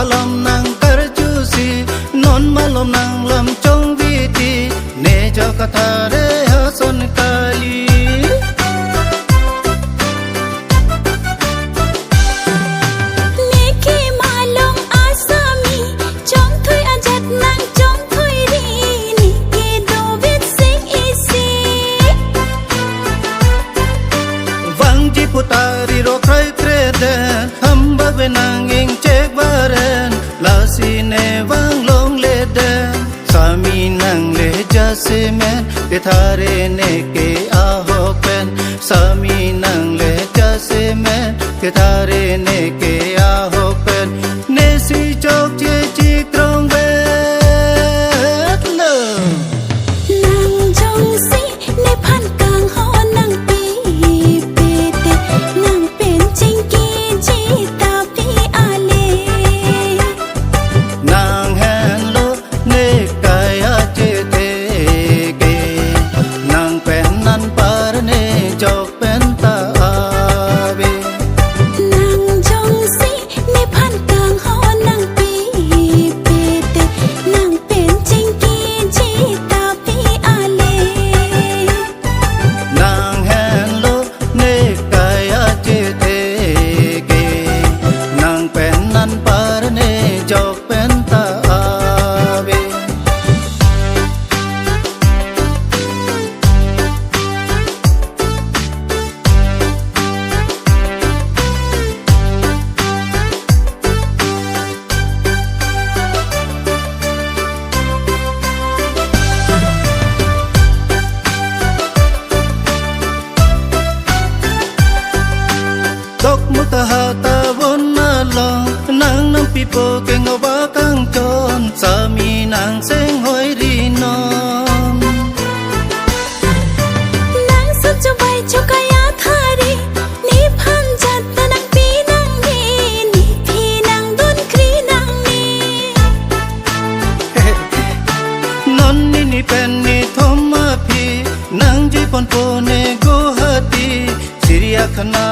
alam nang karjusi non malom nang lam chong viti ne jakatare hason kali putari ro krai krede hamba benang ing cek baren lasi ne wang long lede sami nang le jasimen thare ne ke ahopen sami nang le jasimen thare ne ke ahopen ne si chok che chi krong bet lo nang jong si ne phan kang ho nang dok mutahata wonna long nang nam pipo ke ngawa kang chon sami nang seng hoi ri non nang sa cho bai cho kaya thari ni phan jat nang pi nang ni ni phi nang don kri nang ni non ni pen ni thoma phi nang ji pon po ne go hati siria khana